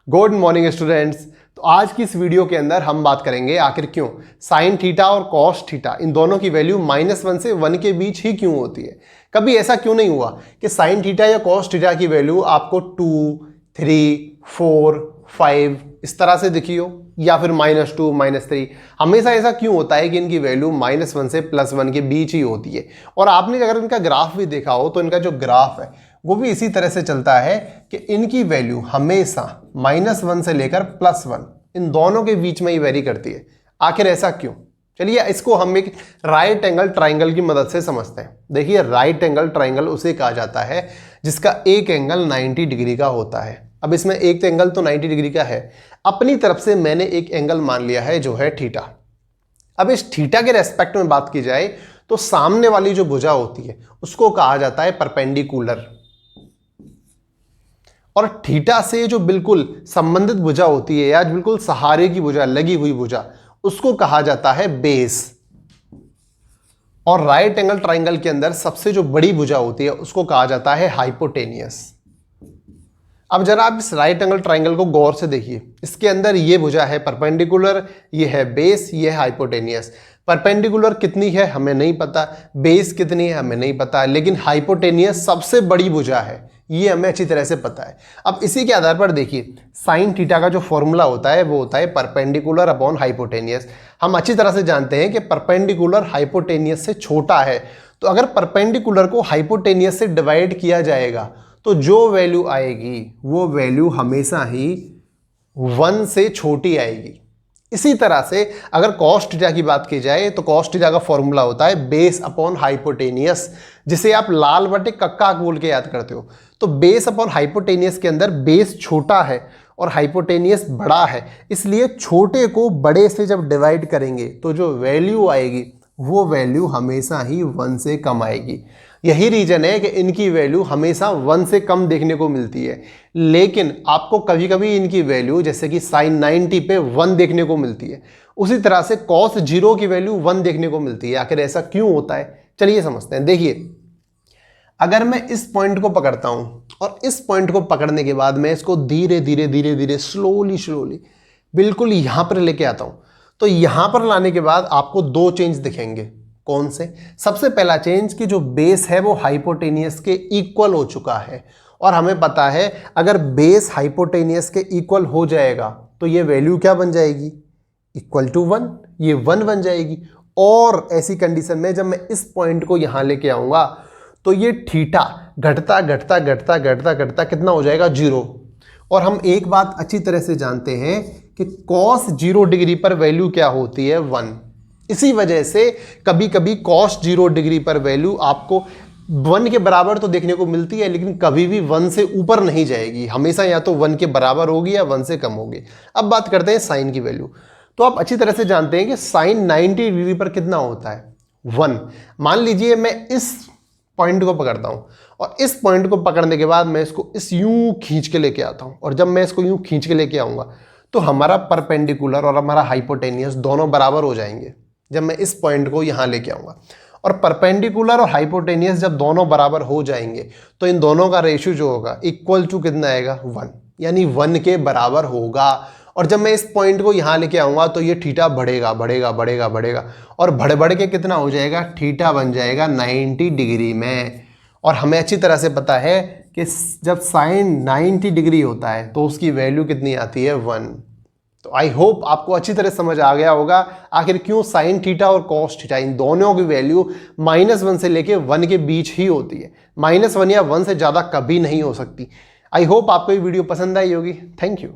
Good morning students. तो आज की इस वीडियो के अंदर हम बात करेंगे आखिर क्यों साइन थीटा और कॉस थीटा इन दोनों की वैल्यू -1 से 1 के बीच ही क्यों होती है। कभी ऐसा क्यों नहीं हुआ कि साइन थीटा या कॉस थीटा की वैल्यू आपको 2, 3, 4, 5 इस तरह से दिखी हो या फिर -2, -3। हमेशा ऐसा क्यों होता है कि इनकी वैल्यू -1 से +1 के बीच ही होती है। और आपने अगर इनका ग्राफ भी देखा हो तो इनका जो ग्राफ है वो भी इसी तरह से चलता है कि इनकी वैल्यू हमेशा -1 से लेकर +1 इन दोनों के बीच में ही वेरी करती है। आखिर ऐसा क्यों? चलिए इसको हम एक राइट एंगल ट्राइंगल की मदद से समझते हैं। देखिए राइट एंगल ट्राइंगल उसे कहा जाता है जिसका एक एंगल 90 डिग्री का होता है। अब इसमें एक एंगल तो 90 डिग्री का है, अपनी तरफ से मैंने एक एंगल मान लिया है जो है थीटा। अब इस थीटा के रेस्पेक्ट में बात की जाए तो सामने वाली जो भुजा होती है उसको कहा जाता है परपेंडिकुलर, और थीटा से जो बिल्कुल संबंधित भुजा होती है या बिल्कुल सहारे की भुजा, लगी हुई भुजा, उसको कहा जाता है बेस। और राइट एंगल ट्राइंगल के अंदर सबसे जो बड़ी भुजा होती है उसको कहा जाता है हाइपोटेनियस। अब जरा आप इस राइट एंगल ट्राइंगल को गौर से देखिए, इसके अंदर ये भुजा है परपेंडिकुलर, ये है बेस, ये है हाइपोटेनियस। परपेंडिकुलर कितनी है हमें नहीं पता, बेस कितनी है हमें नहीं पता, लेकिन हाइपोटेनियस सबसे बड़ी भुजा है ये हमें अच्छी तरह से पता है। अब इसी के आधार पर देखिए साइन थीटा का जो फॉर्मूला होता है वो होता है परपेंडिकुलर अपॉन हाइपोटेनियस। हम अच्छी तरह से जानते हैं कि परपेंडिकुलर हाइपोटेनियस से छोटा है, तो अगर परपेंडिकुलर को हाइपोटेनियस से डिवाइड किया जाएगा तो जो वैल्यू आएगी वो वैल्यू हमेशा ही 1 से छोटी आएगी। इसी तरह से अगर कॉस थीटा की बात की जाए तो कॉस थीटा का फॉर्मूला होता है बेस अपॉन हाइपोटेनियस, जिसे आप लाल बटे कक्का बोल के याद करते हो। तो बेस अपॉन हाइपोटेनियस के अंदर बेस छोटा है और हाइपोटेनियस बड़ा है, इसलिए छोटे को बड़े से जब डिवाइड करेंगे तो जो वैल्यू आएगी वो वैल्यू हमेशा ही 1 से कम आएगी। यही रीजन है कि इनकी वैल्यू हमेशा 1 से कम देखने को मिलती है, लेकिन आपको कभी कभी इनकी वैल्यू जैसे कि साइन 90 पे 1 देखने को मिलती है, उसी तरह से कॉस 0 की वैल्यू 1 देखने को मिलती है। आखिर ऐसा क्यों होता है चलिए समझते हैं। देखिए अगर मैं इस पॉइंट को पकड़ता हूं और इस पॉइंट को पकड़ने के बाद मैं इसको धीरे धीरे धीरे धीरे स्लोली बिल्कुल यहां पर लेके आता हूं, तो यहां पर लाने के बाद आपको 2 चेंज दिखेंगे। कौन से? सबसे पहला चेंज कि जो बेस है वो हाइपोटेनियस के इक्वल हो चुका है, और हमें पता है अगर बेस हाइपोटेनियस के इक्वल हो जाएगा तो ये वैल्यू क्या बन जाएगी? इक्वल टू 1, ये 1 बन जाएगी। और ऐसी कंडीशन में जब मैं इस पॉइंट को यहां लेके आऊंगा तो ये थीटा घटता घटता घटता घटता घटता कितना हो जाएगा? 0। और हम एक बात अच्छी तरह से जानते हैं कि कॉस 0 डिग्री पर वैल्यू क्या होती है? 1। इसी वजह से कभी कभी कॉस 0 डिग्री पर वैल्यू आपको 1 के बराबर तो देखने को मिलती है, लेकिन कभी भी 1 से ऊपर नहीं जाएगी, हमेशा या तो 1 के बराबर होगी या 1 से कम होगी। अब बात करते हैं साइन की वैल्यू। तो आप अच्छी तरह से जानते हैं कि साइन 90 डिग्री पर कितना होता है? 1। मान लीजिए मैं इस पॉइंट को पकड़ता हूं और इस पॉइंट को पकड़ने के बाद मैं इसको इस यूं खींच के लेके आता हूं, और जब मैं इसको यूं खींच के लेके आऊंगा तो हमारा परपेंडिकुलर और हमारा हाइपोटेनियस दोनों बराबर हो जाएंगे जब मैं इस पॉइंट को यहां लेके आऊंगा। और परपेंडिकुलर और हाइपोटेनियस जब दोनों बराबर हो जाएंगे तो इन दोनों का रेशियो जो होगा इक्वल टू कितना आएगा? 1, यानी 1 के बराबर होगा। और जब मैं इस पॉइंट को यहां लेके आऊंगा तो ये थीटा बढ़ेगा बढ़ेगा बढ़ेगा बढ़ेगा, और बढ़ के कितना हो जाएगा? थीटा बन जाएगा 90 डिग्री में। और हमें अच्छी तरह से पता है कि जब साइन 90 डिग्री होता है तो उसकी वैल्यू कितनी आती है? 1। तो आई होप आपको अच्छी तरह समझ आ गया होगा आखिर क्यों साइन थीटा और कॉस थीटा इन दोनों की वैल्यू -1 से लेके 1 के बीच ही होती है। -1 या 1 से ज़्यादा कभी नहीं हो सकती। आई होप आपको ये वीडियो पसंद आई होगी। Thank you.